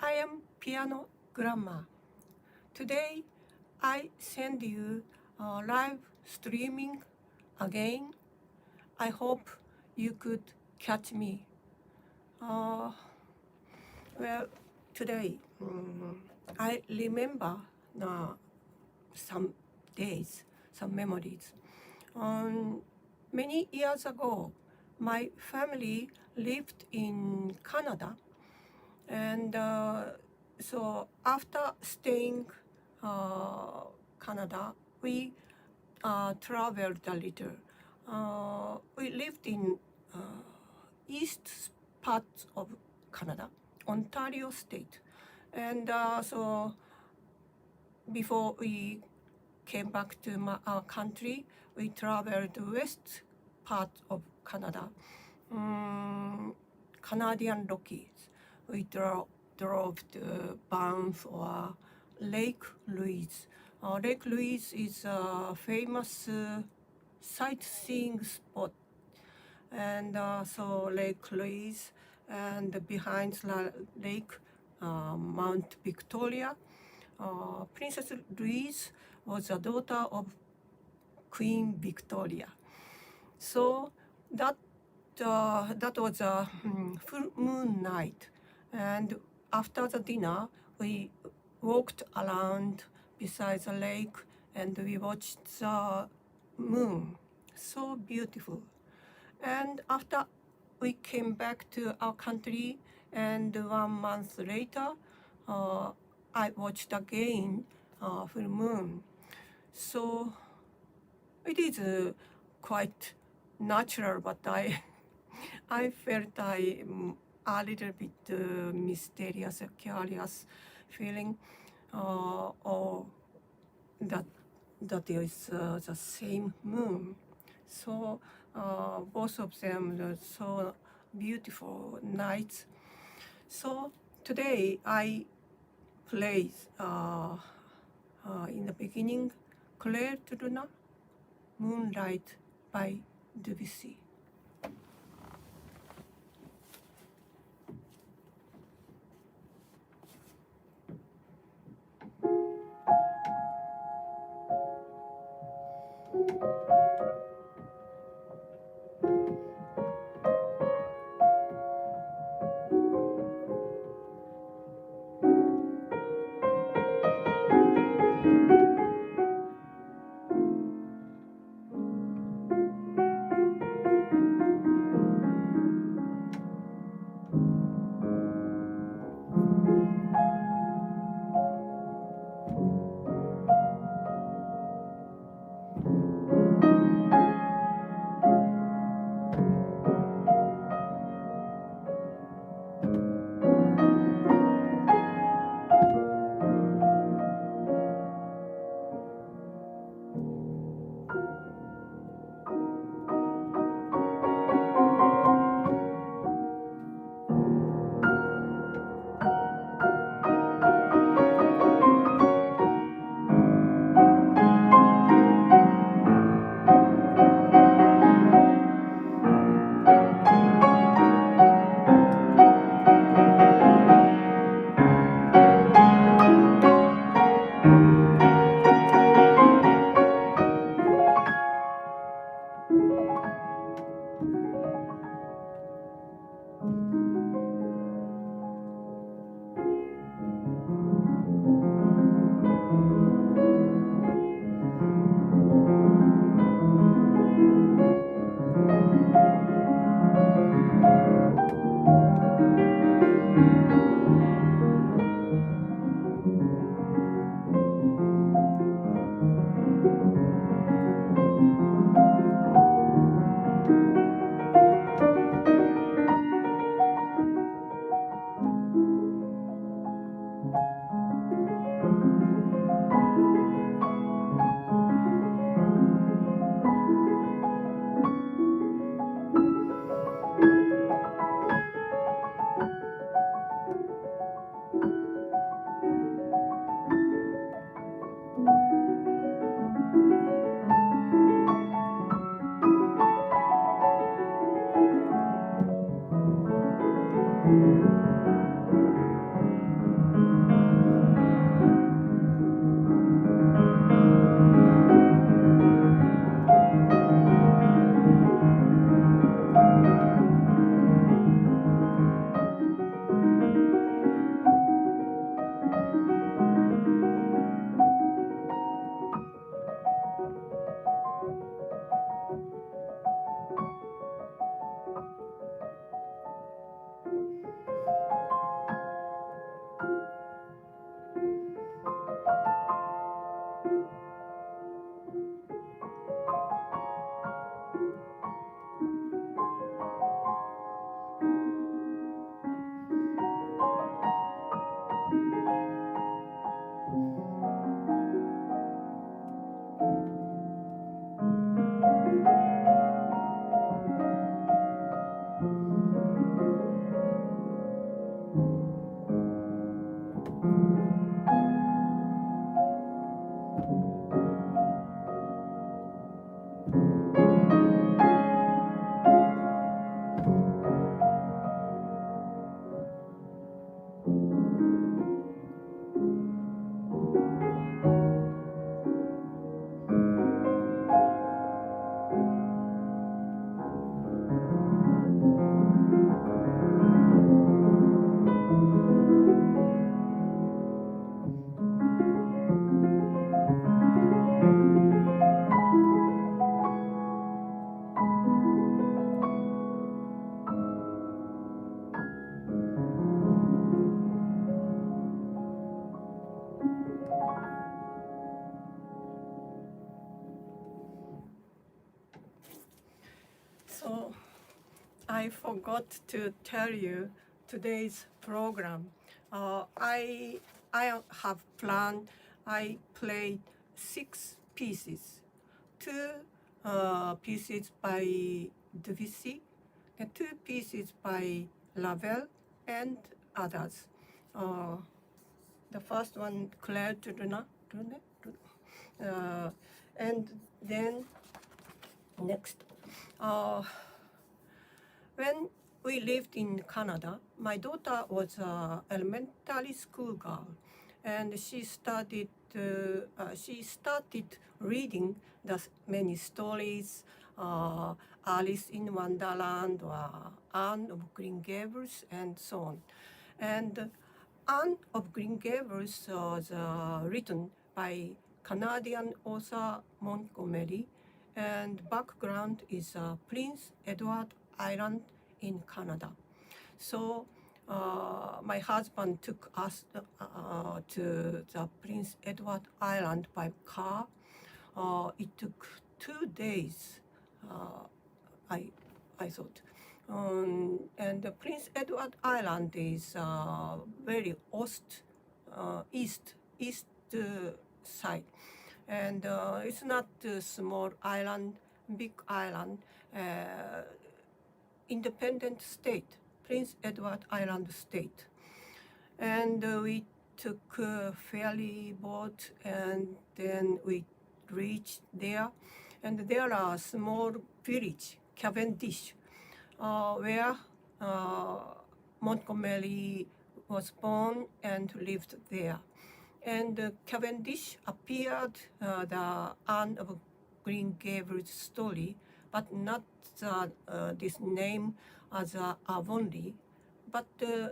I am Piano Grandma. Today I send you live streaming again. I hope you could catch me. Well, today I remember some days, some memories. Many years ago, my family lived in Canada, and so after staying Canada, we traveled a little. We lived in east part of Canada, Ontario state, and so before we came back to our country, we traveled west part of Canada, Canadian Rockies. We drove to Banff or Lake Louise. Lake Louise is a famous sightseeing spot, and so Lake Louise, and behind the lake, Mount Victoria. Princess Louise was a daughter of Queen Victoria. So that was a full moon night, and after the dinner, we walked around beside the lake and we watched the moon. So beautiful. And after we came back to our country, and 1 month later, I watched again full moon. So it is quite natural, but I felt a little bit mysterious, curious feeling, or that is the same moon. So both of them are so beautiful nights. So today I play in the beginning, Clair to Lune, Moonlight by Debussy. I forgot to tell you today's program. I have planned. I played 6 pieces, 2 pieces by Debussy, and 2 pieces by Ravel and others. The first one, Clair to Lune, and then next. When we lived in Canada, my daughter was an elementary school girl, and she started reading many stories, Alice in Wonderland or Anne of Green Gables, and so on. And Anne of Green Gables was written by Canadian author Montgomery, and background is Prince Edward Island in Canada. So my husband took us to the Prince Edward Island by car. It took 2 days, I thought. And the Prince Edward Island is very east side. And it's not a small island, big island, independent state, Prince Edward Island state. And we took a ferry boat, and then we reached there. And there are a small village, Cavendish, where Montgomery was born and lived there. And Cavendish appeared the Anne of Green Gables story, but not this name as Avonlea, but the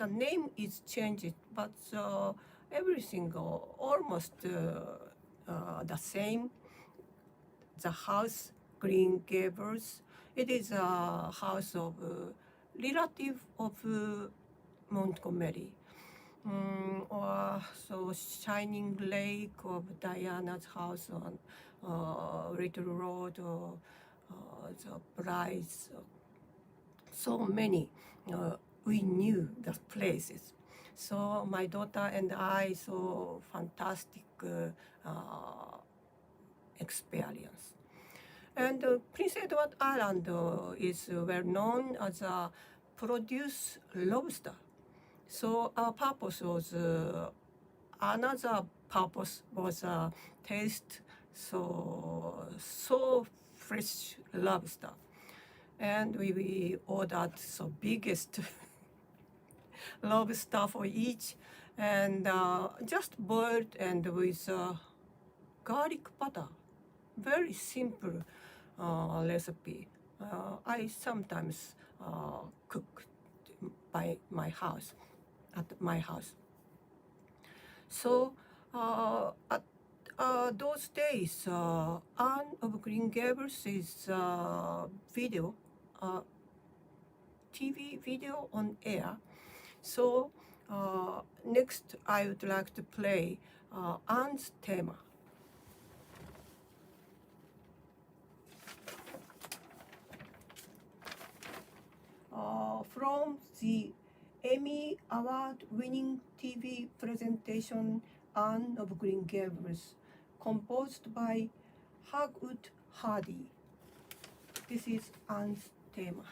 name is changed, but everything almost the same. The house, Green Gables, it is a house of relative of Montgomery. Or so Shining Lake of Diana's house on Little Road, or the Brides. So many we knew the places. So my daughter and I saw fantastic experience. And Prince Edward Island is well known as a produce lobster. So our purpose was, another purpose was taste so fresh lobster. And we ordered so biggest lobster for each, and just boiled and with garlic butter. Very simple recipe. I sometimes cook by my house, at my house. So at those days, Anne of Green Gables is video, TV video on air. So next I would like to play Anne's theme. From the Emmy Award-winning TV presentation Anne of Green Gables, composed by Hagwood Hardy. This is Anne's theme.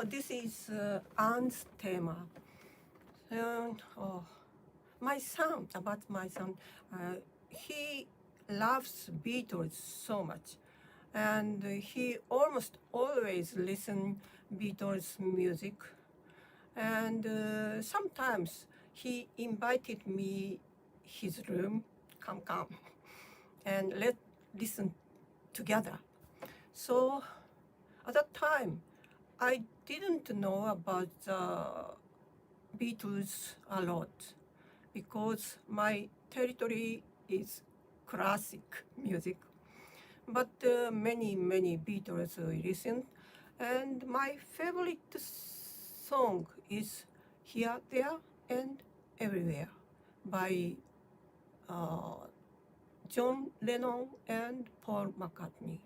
So this is Anne's theme. And my son, he loves Beatles so much, and he almost always listen Beatles music. And sometimes he invited me his room, come, and let's listen together. So at that time, I didn't know about the Beatles a lot because my territory is classic music. But many Beatles I listened, and my favorite song is Here, There, and Everywhere by John Lennon and Paul McCartney.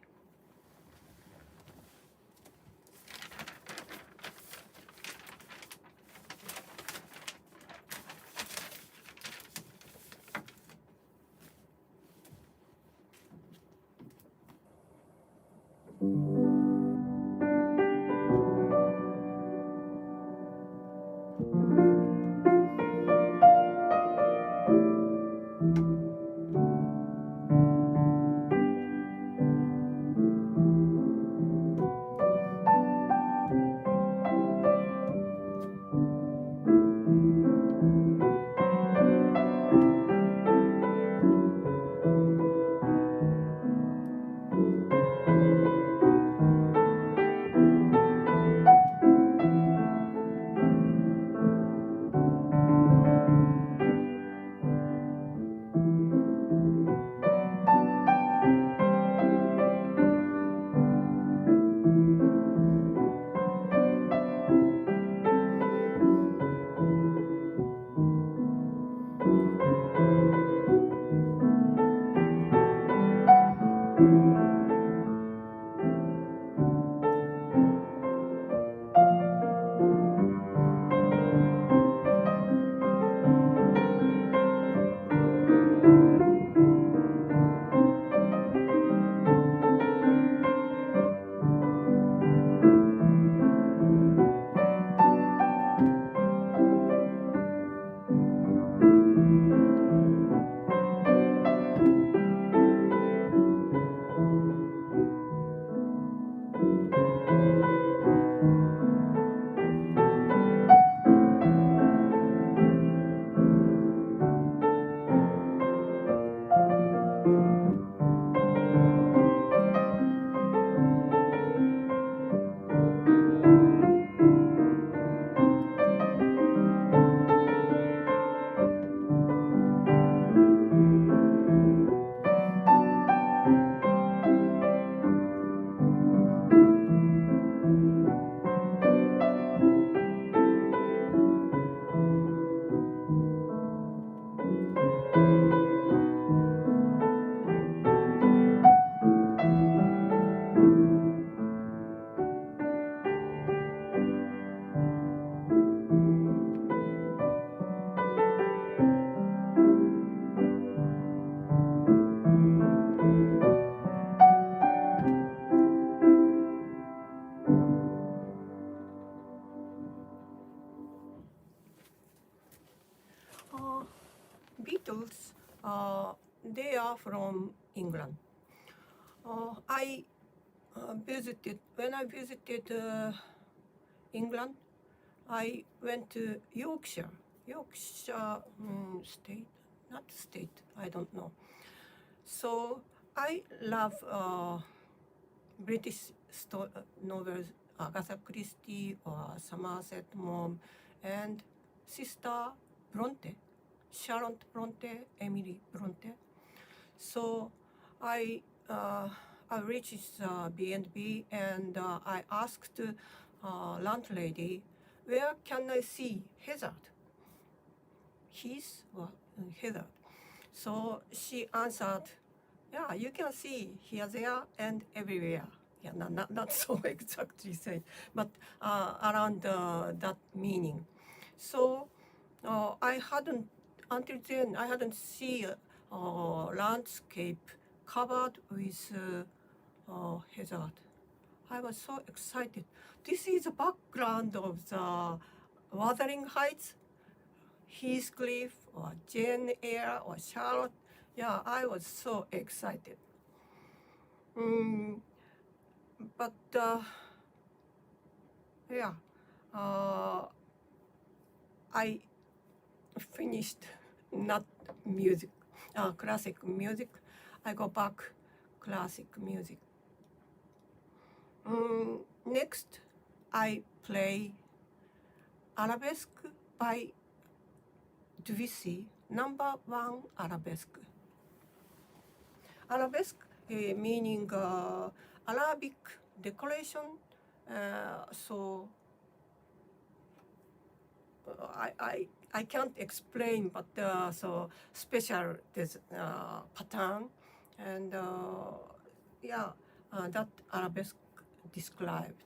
Beatles, they are from England. I when I visited England, I went to Yorkshire state, not state, I don't know. So I love British novels, Agatha Christie or Somerset Maugham, and Sister Bronte, Charlotte Bronte, Emily Bronte. So I reached B&B and I asked landlady, where can I see Hazard? His or Hazard? So she answered, yeah, you can see here, there, and everywhere. Yeah, not so exactly said, but around that meaning. So until then, I hadn't seen landscape covered with hazard. I was so excited. This is the background of the Wuthering Heights, Heathcliff, or Jane Eyre, or Charlotte. Yeah, I was so excited. But yeah, I finished not music, classic music. I go back classic music. Next, I play Arabesque by Debussy, #1 Arabesque. Arabesque meaning Arabic decoration. So I can't explain, but so special this pattern, and yeah, that Arabesque described.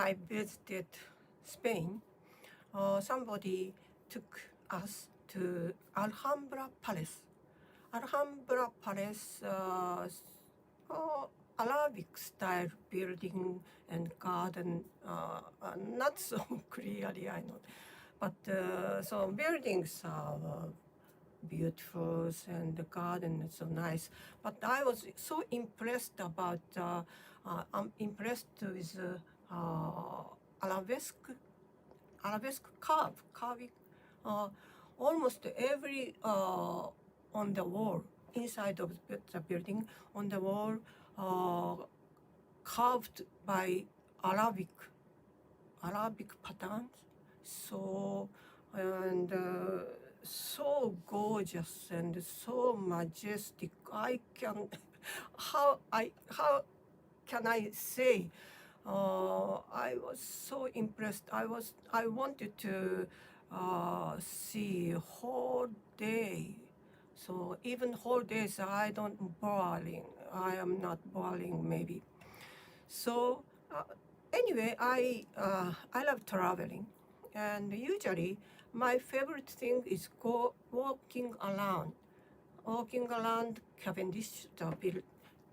I visited Spain, somebody took us to Alhambra Palace. Alhambra Palace, Arabic style building and garden, not so clearly I know, but so buildings are beautiful and the garden is so nice. But I was so impressed about, I'm impressed with arabesque carving, uh, almost every on the wall, inside of the building, on the wall, carved by Arabic patterns. So, and so gorgeous and so majestic. I can, how can I say? I was so impressed. I wanted to see whole day. So even whole days, I don't boring. I am not boring maybe. So anyway, I love traveling, and usually my favorite thing is go walking around Cavendish, the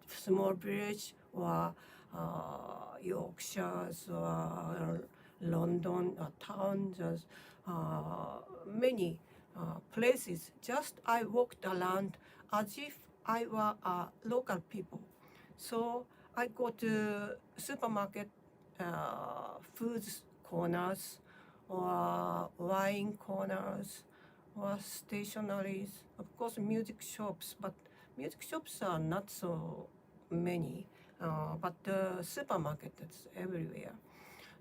small village, or Yorkshires, or London, or towns, many places. Just I walked around as if I were local people. So I go to supermarket, foods corners, or wine corners, or stationaries, of course music shops, but music shops are not so many, but the supermarket is everywhere.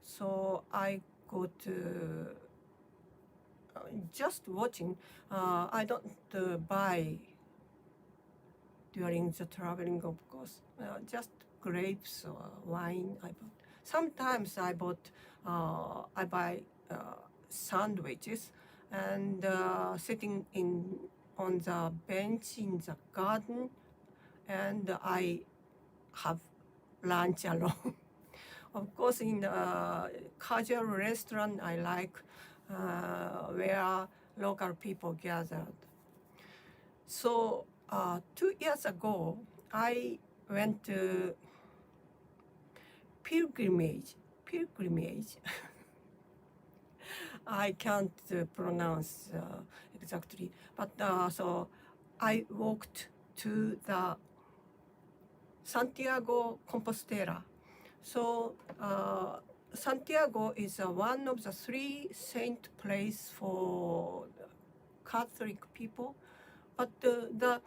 So I go to just watching. I don't buy during the traveling, of course. Just grapes or wine I bought. Sometimes I buy sandwiches and sitting on the bench in the garden, and I have lunch alone. Of course, in the casual restaurant, I like where local people gathered. So 2 years ago, I went to pilgrimage. I can't pronounce exactly, but so I walked to the Santiago Compostela. So Santiago is one of the 3 saint place for Catholic people, but the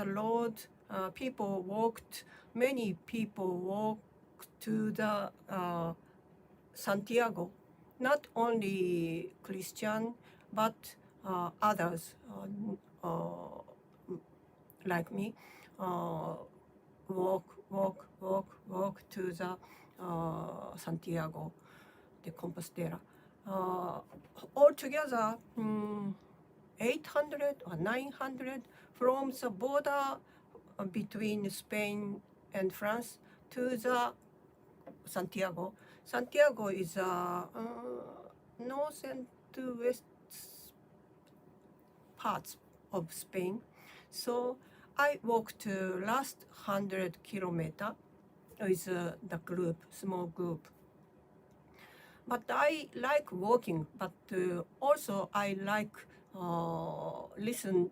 road, many people walked to the Santiago, not only Christian, but others like me, walk to the Santiago de Compostela. Altogether, 800 or 900 from the border between Spain and France to the Santiago. Santiago is north and to west parts of Spain. So I walked to last 100 kilometer with the group, small group. But I like walking, but also I like listen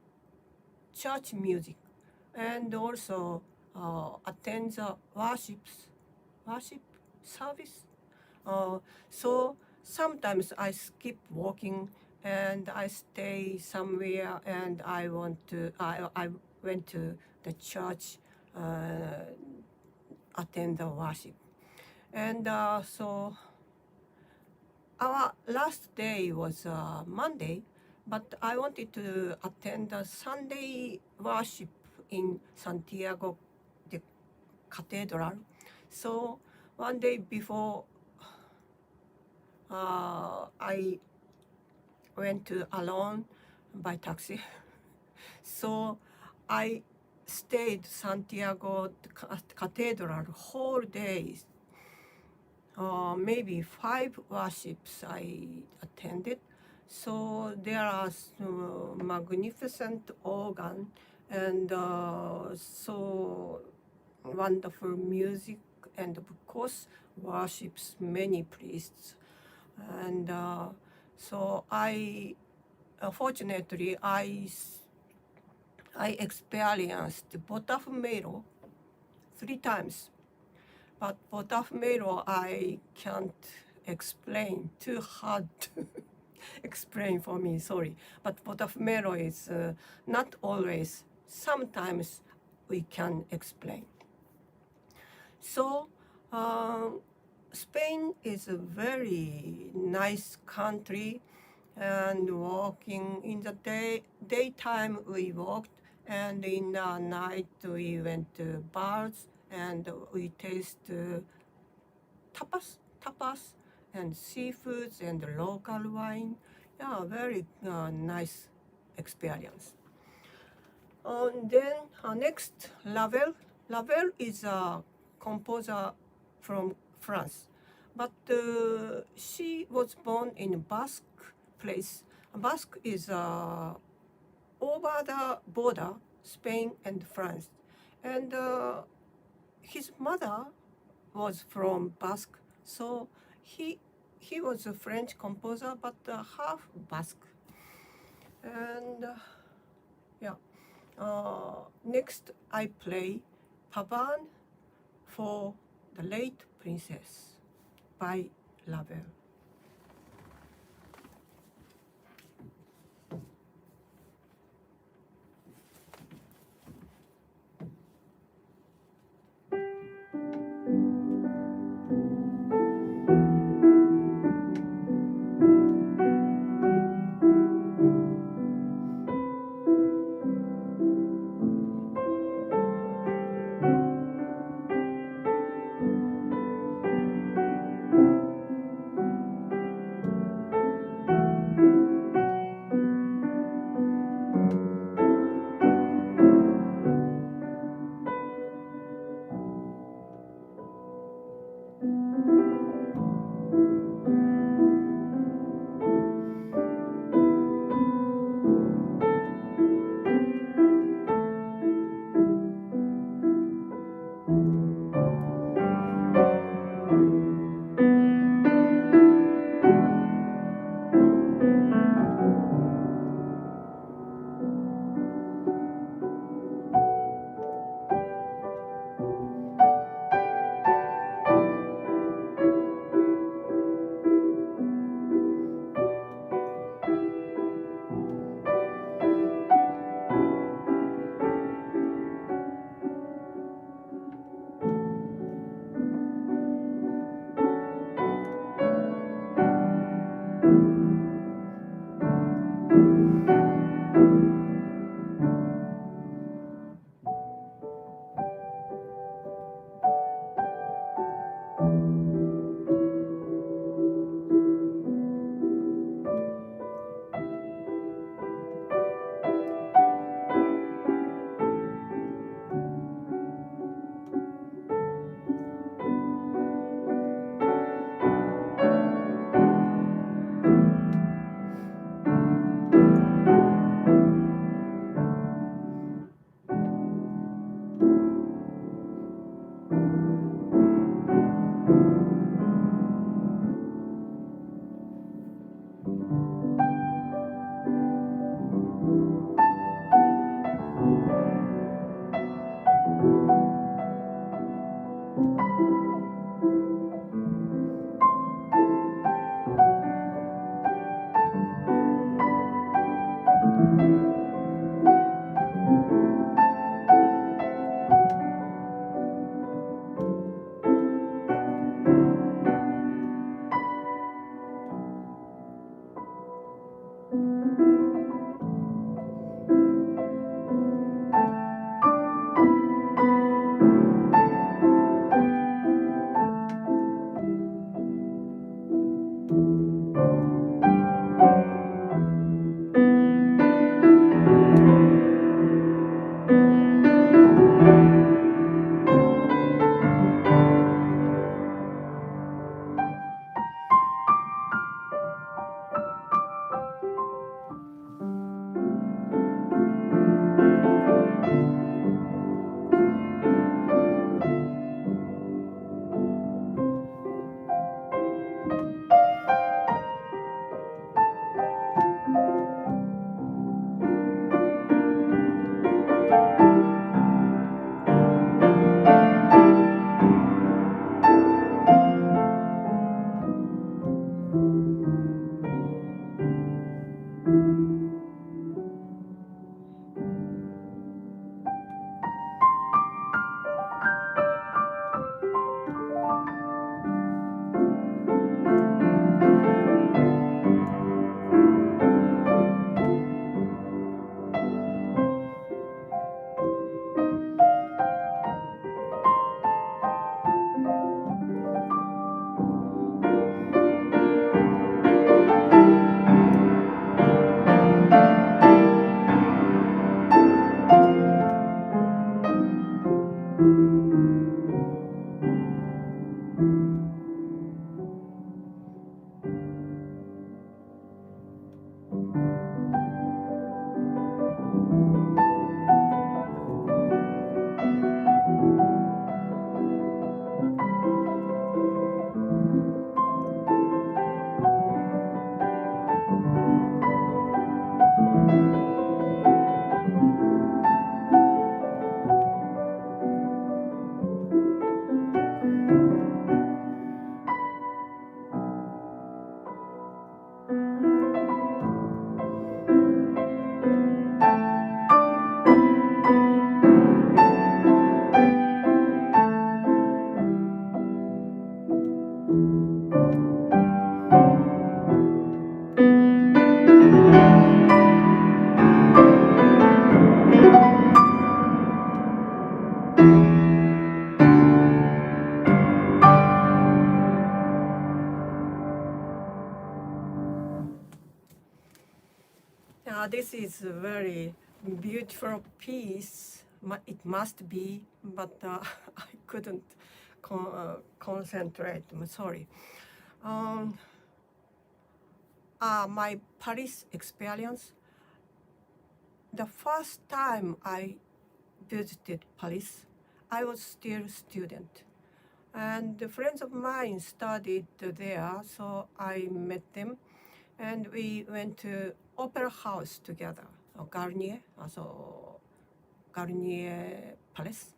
church music, and also attend the worship service. So sometimes I skip walking and I stay somewhere, and I went to the church, attend the worship. And so our last day was Monday, but I wanted to attend the Sunday worship in Santiago the Cathedral. So one day before, I went alone by taxi. So I stayed Santiago Cathedral whole day. maybe 5 worships I attended. So there are magnificent organ and so wonderful music, and of course worships many priests. And so fortunately I experienced Botafumero 3 times. But Botafumero I can't explain, too hard to explain for me, sorry. But Botafumero is not always, sometimes we can explain. So Spain is a very nice country, and walking in the daytime we walked, and in the night we went to bars and we taste tapas and seafoods and local wine. Yeah, very nice experience. Then next, Ravel. Ravel is a composer from France, but she was born in Basque place. Basque is over the border, Spain and France, and his mother was from Basque, so he was a French composer, but half Basque. And yeah. Next, I play Pavane for the Late Princess by Ravel. This is a very beautiful piece. It must be, but I couldn't concentrate. I'm sorry. My Paris experience. The first time I visited Paris, I was still a student. And friends of mine studied there, so I met them. And we went to opera house together, Garnier, also Garnier Palace.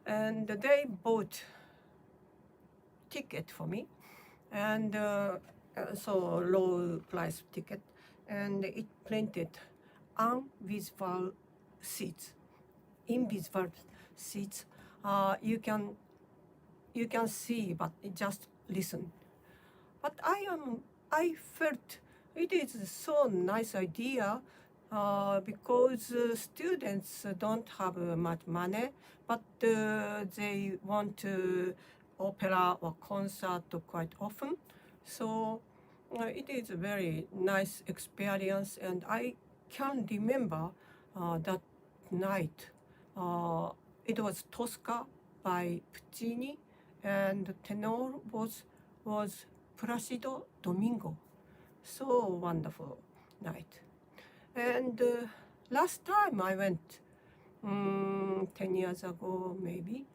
And they bought ticket for me, and so low price ticket, and it printed invisible seats. Invisible seats. You can see, but just listen. But I felt it is so nice idea because students don't have much money, but they want to opera or concert quite often. So it is a very nice experience, and I can remember that night. It was Tosca by Puccini, and the tenor was Placido Domingo. So wonderful night. And last time I went, 10 years ago maybe,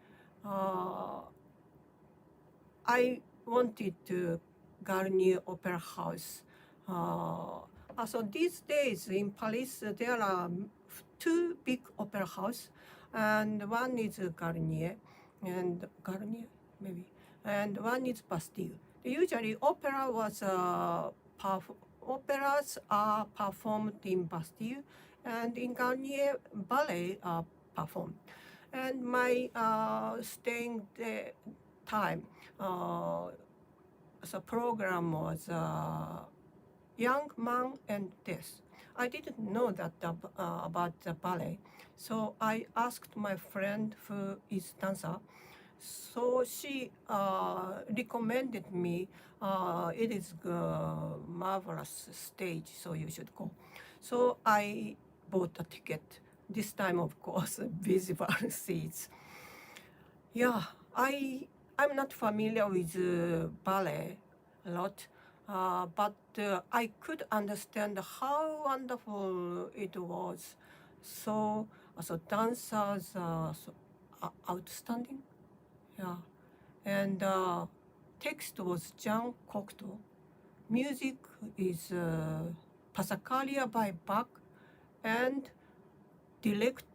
I wanted to Garnier Opera House. So these days in Paris there are two big opera houses, and one is Garnier, maybe, and one is Bastille. Usually operas are performed in Bastille, and in Garnier ballet are performed. And my staying the time, the program was Young Man and Death. I didn't know that about the ballet, so I asked my friend who is dancer. So she recommended me, it is a marvelous stage, so you should go. So I bought a ticket. This time, of course, visible seats. Yeah, I'm not familiar with ballet a lot, but I could understand how wonderful it was. So dancers are outstanding. Yeah, and text was Jean Cocteau. Music is Passacaglia by Bach, and directed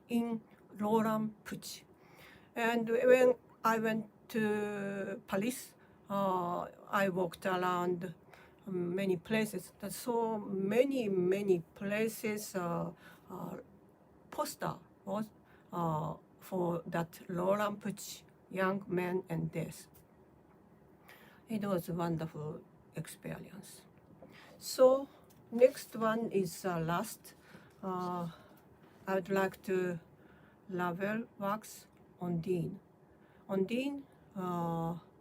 in Roland Puch. And when I went to Paris, I walked around many places. So many places. Poster was for that Roland Puch, Young Men and Death. It was a wonderful experience. So next one is last. I would like to Ravel works Ondine. Ondine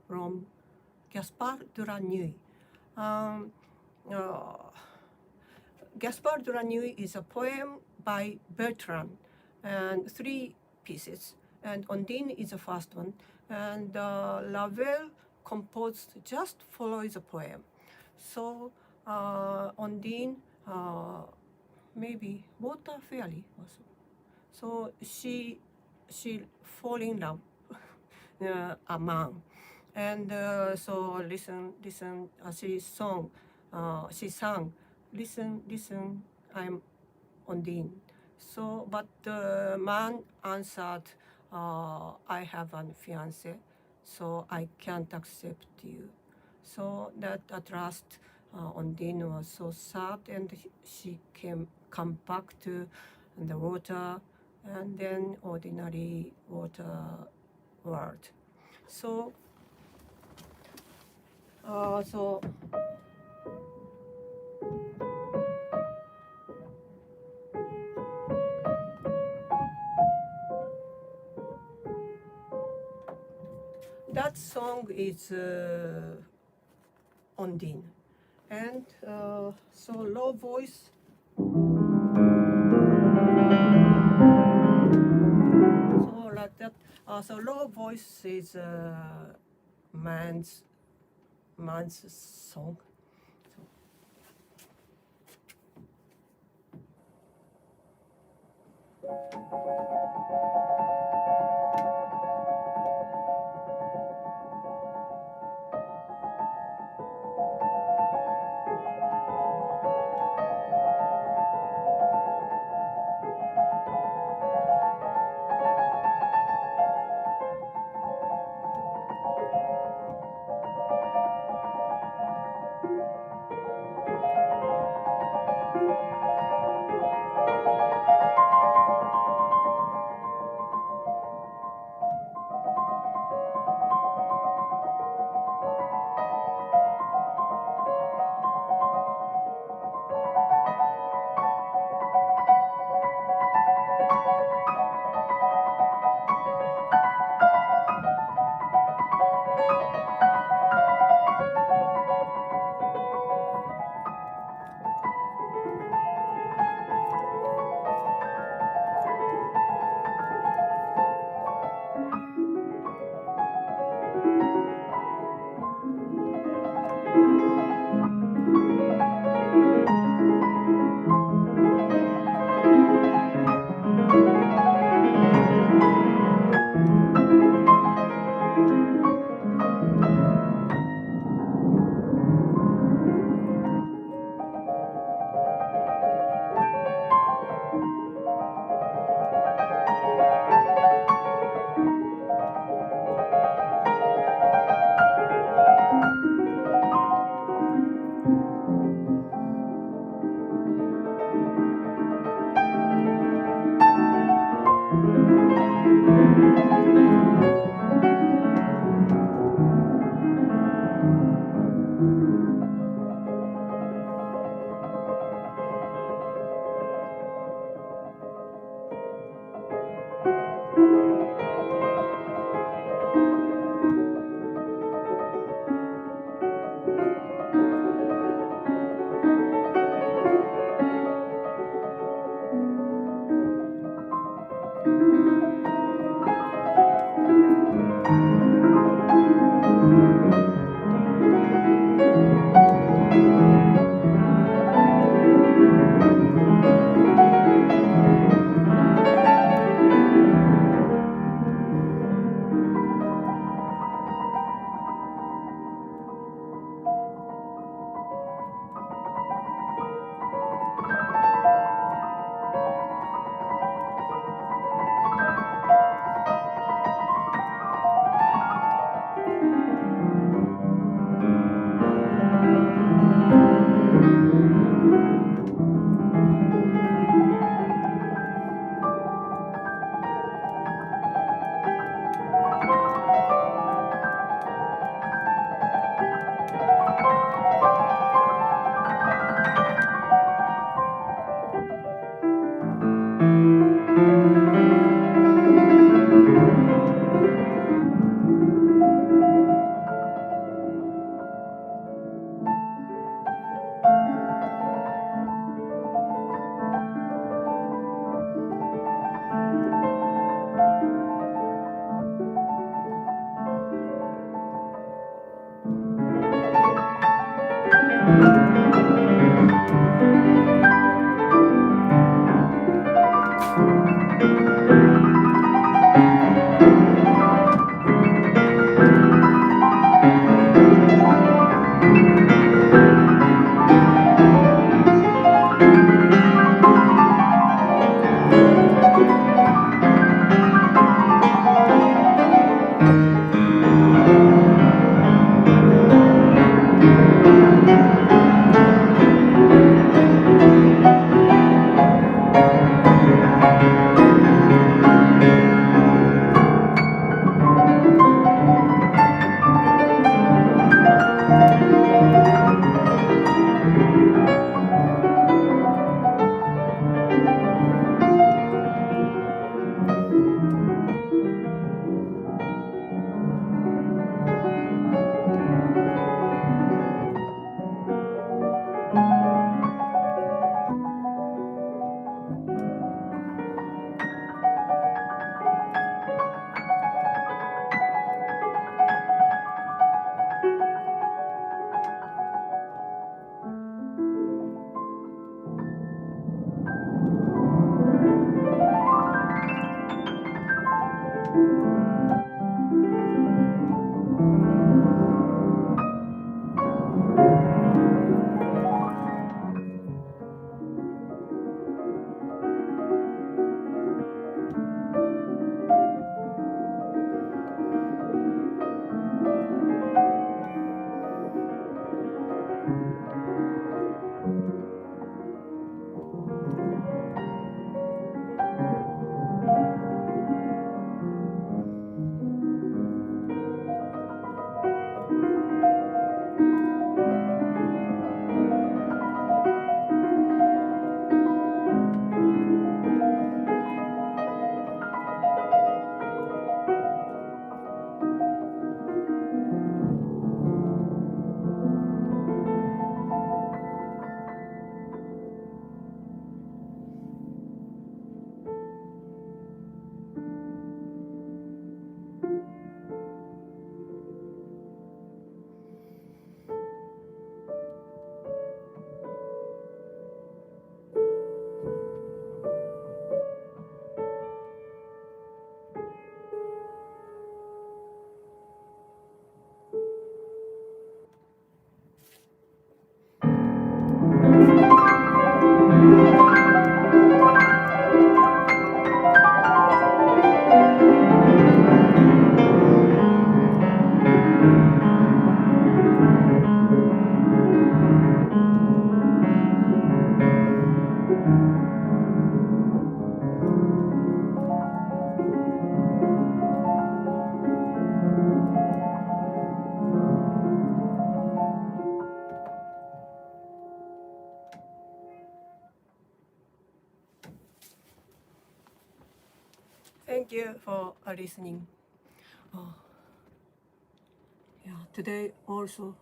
from Gaspard de la Nuit. Gaspard de la Nuit is a poem by Bertrand, and 3 pieces. And Ondine is the first one. And Ravel composed just follows the poem. So Ondine, maybe Water Fairy also. So she fall in love a man, and so listen. She sang, listen, I'm Ondine. So, but the man answered, I have a fiance, so I can't accept you. So that at last, Ondine was so sad, and she come back to the water, and then ordinary water world. So, that song is Ondine, And so low voice. So like that. So low voice is man's song. Thank you for listening. Yeah, today also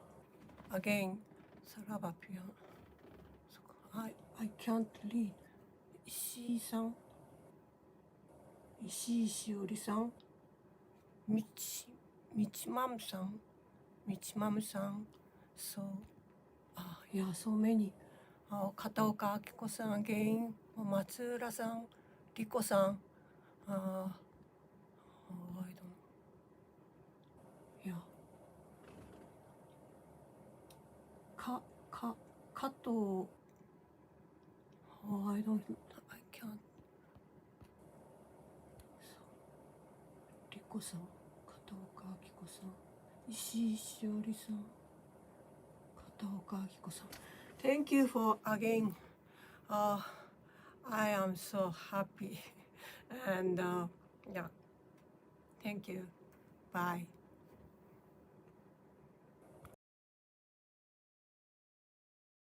again Saraba piano. I can't read. 石井さん、石井しおりさん、みちまむさん、そう、yeah, so many. 片岡明子さん、again、松浦さん、莉子さん、I don't know. Yeah. 加藤、I can't. 莉子さん、片岡明子さん、石井しおりさん、片岡明子さん。Thank you for again. I am so happy. And yeah, thank you. Bye.